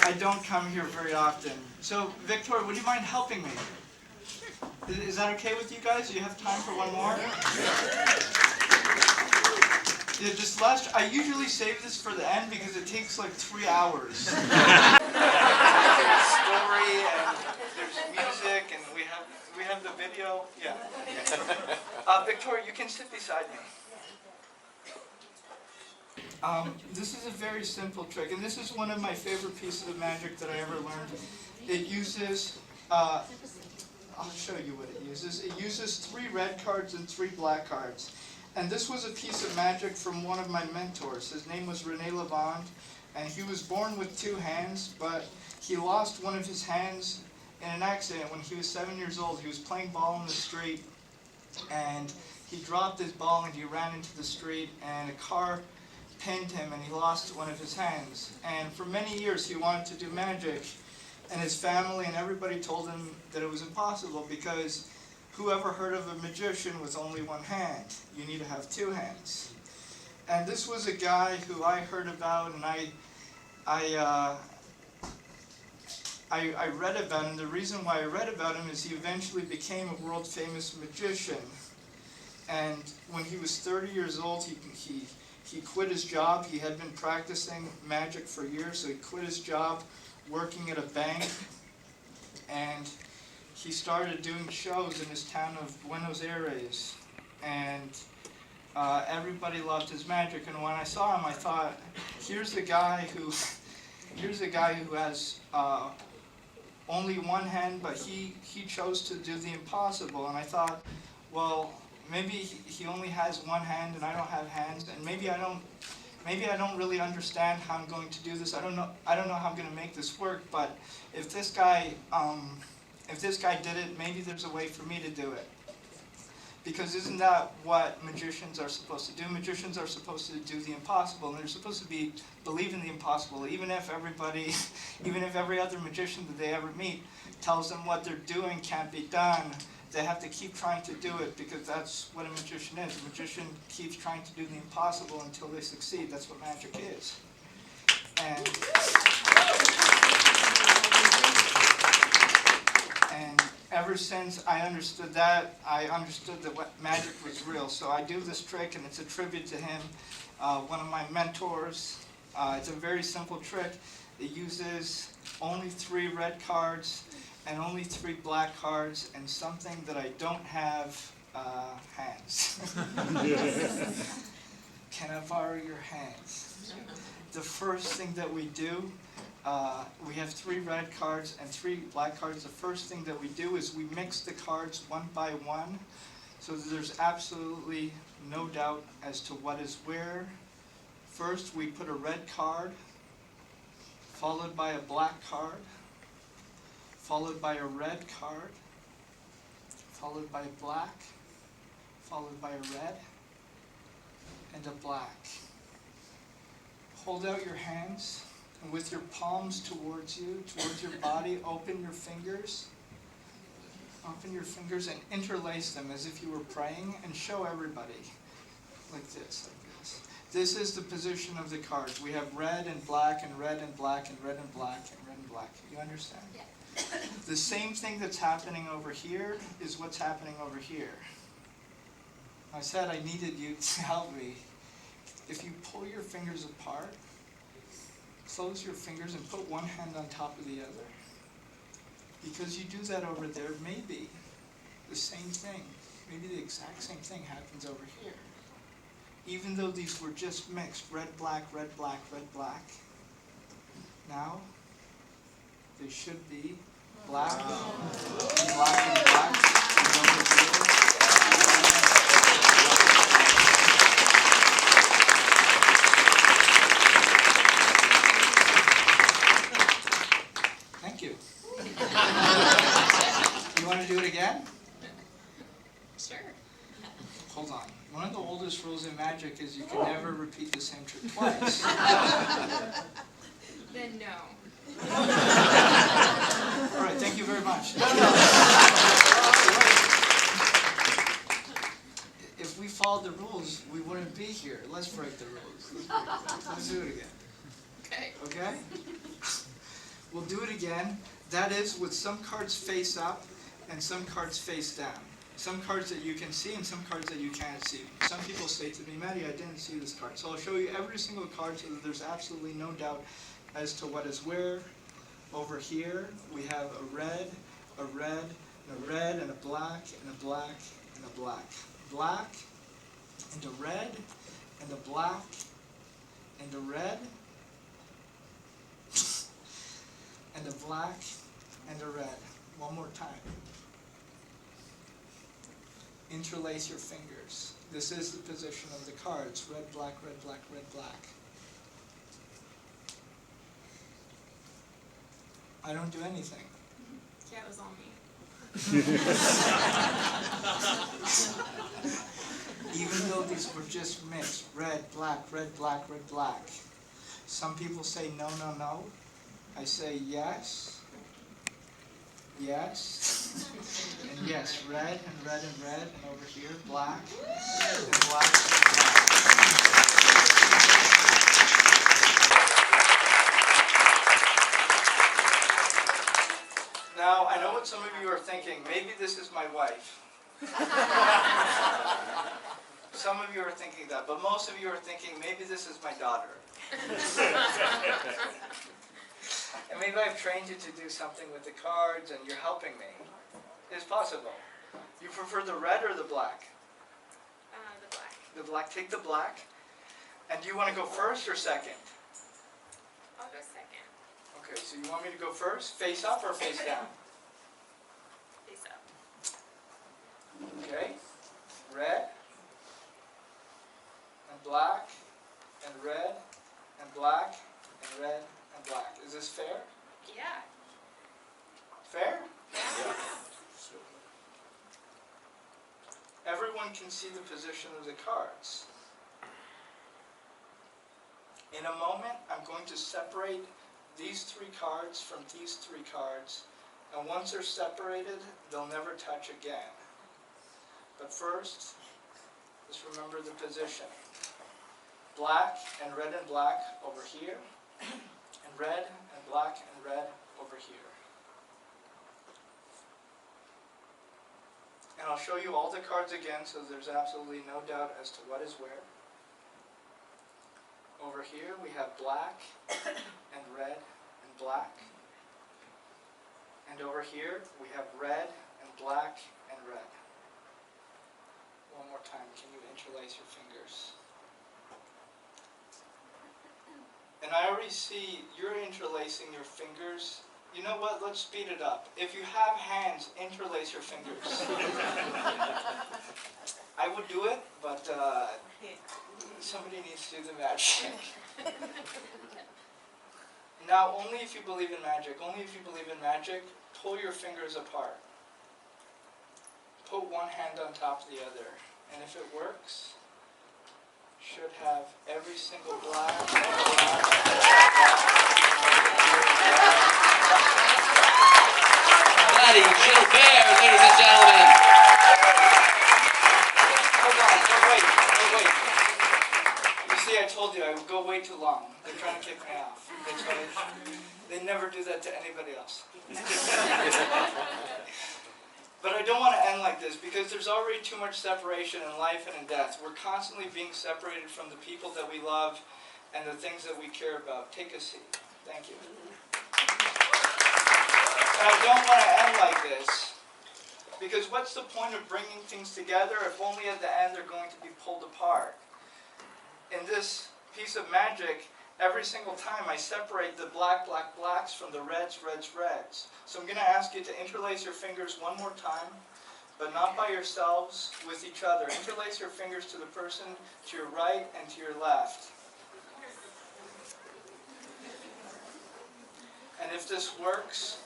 I don't come here very often. So, Victor, would you mind helping me? Is that okay with you guys? Do you have time for one more? Yeah, just I usually save this for the end because it takes like 3 hours. There's story and there's music and we have the video. Yeah. Victoria, you can sit beside me. This is a very simple trick, and this is one of my favorite pieces of magic that I ever learned. It uses, I'll show you what it uses. It uses 3 red cards and 3 black cards. And this was a piece of magic from one of my mentors. His name was René Lavand, and he was born with 2 hands, but he lost one of his hands in an accident when he was 7 years old. He was playing ball in the street, and he dropped his ball and he ran into the street, and a car pinned him and he lost one of his hands. And for many years he wanted to do magic, and his family and everybody told him that it was impossible because who ever heard of a magician with only 1 hand? You need to have 2 hands. And this was a guy who I heard about, and I read about him. The reason why I read about him is he eventually became a world famous magician. And when he was 30 years old, he quit his job. He had been practicing magic for years, so he quit his job working at a bank, and he started doing shows in his town of Buenos Aires, and everybody loved his magic. And when I saw him, I thought, here's a guy who has only 1 hand, but he chose to do the impossible. And I thought, well, maybe he only has 1 hand and I don't have hands, and maybe I don't really understand how I'm going to do this. I don't know how I'm going to make this work, but if this guy did it, maybe there's a way for me to do it. Because isn't that what magicians are supposed to do? Magicians are supposed to do the impossible, and they're supposed to believe in the impossible, even if every other magician that they ever meet tells them what they're doing can't be done. They have to keep trying to do it because that's what a magician is. A magician keeps trying to do the impossible until they succeed. That's what magic is. And ever since I understood that, I understood that magic was real. So I do this trick, and it's a tribute to him, one of my mentors. It's a very simple trick. It uses only 3 red cards and only 3 black cards, and something that I don't have, hands. Can I borrow your hands? The first thing that we do, we have 3 red cards and 3 black cards. The first thing that we do is we mix the cards 1 by 1, so that there's absolutely no doubt as to what is where. First, we put a red card, followed by a black card, followed by a red card, followed by a black, followed by a red, and a black. Hold out your hands, and with your palms towards you, towards your body, open your fingers and interlace them as if you were praying, and show everybody like this, like this. This is the position of the cards. We have red and black and red and black and red and black and red and black. You understand? Yeah. The same thing that's happening over here is what's happening over here. I said I needed you to help me. If you pull your fingers apart, close your fingers and put 1 hand on top of the other. Because you do that over there, maybe the same thing, maybe the exact same thing happens over here. Even though these were just mixed, red, black, red, black, red, black. Now, they should be black, and black, and black, and over here. Thank you. You want to do it again? Sure. Hold on. One of the oldest rules in magic is you can never repeat the same trick twice. Then no. All right, thank you very much. If we followed the rules, we wouldn't be here. Let's break the rules. Let's do it again. Okay. Okay? We'll do it again. That is with some cards face up and some cards face down. Some cards that you can see and some cards that you can't see. Some people say to me, Mahdi, I didn't see this card. So I'll show you every single card so that there's absolutely no doubt as to what is where. Over here, we have a red, a red, and a red, and a black, and a black, and a black. Black, and a red, and a black, and a red, and a black, and a red. One more time. Interlace your fingers. This is the position of the cards. Red, black, red, black, red, black. I don't do anything. Yeah, it was all me. Even though these were just mixed, red, black, red, black, red, black. Some people say no, no, no. I say yes, yes, and yes. Red and red and red, and over here, black and black and black. Now, I know what some of you are thinking. Maybe this is my wife. Some of you are thinking that, but most of you are thinking, maybe this is my daughter. And maybe I've trained you to do something with the cards and you're helping me. It's possible. You prefer the red or the black? The black. The black. Take the black. And do you want to go first or second? I'll go second. Okay, so you want me to go first? Face up or face down? Face up. Okay. Red. And black. And red. And black. And red. And black. Is this fair? Yeah. Fair? Yeah. Everyone can see the position of the cards. In a moment, I'm going to separate these three cards from these three cards, and once they're separated, they'll never touch again. But first, just remember the position. Black and black over here, and red and black and red over here. And I'll show you all the cards again so there's absolutely no doubt as to what is where. Over here we have black and red and black. And over here we have red and black and red. One more time, can you interlace your fingers? And I already see you're interlacing your fingers. You know what, let's speed it up. If you have hands, interlace your fingers. I would do it, but somebody needs to do the magic. Now, only if you believe in magic, pull your fingers apart. Put one hand on top of the other. And if it works, should have every single black. Mahdi Gilbert, ladies and gentlemen. Hold on, wait. You see, I told you I would go way too long. They're trying to kick me off. That's why they never do that to anybody else. But I don't want to end like this because there's already too much separation in life and in death. We're constantly being separated from the people that we love and the things that we care about. Take a seat. Thank you. And I don't want to end like this because what's the point of bringing things together if only at the end they're going to be pulled apart? In this piece of magic, every single time I separate the blacks from the reds. So I'm going to ask you to interlace your fingers one more time, but not by yourselves, with each other. Interlace your fingers to the person to your right and to your left. And if this works,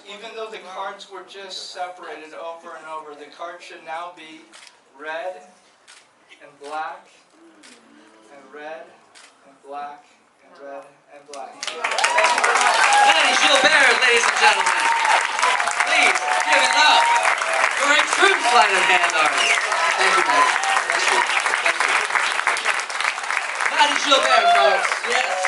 even though the cards were just separated over and over, the card should now be red and black and red and black and red and black. Mahdi Gilbert, ladies and gentlemen. Please give it up for a true sleight of hand artist. Thank you, Mahdi. Thank you. Mahdi Gilbert, folks. Yes.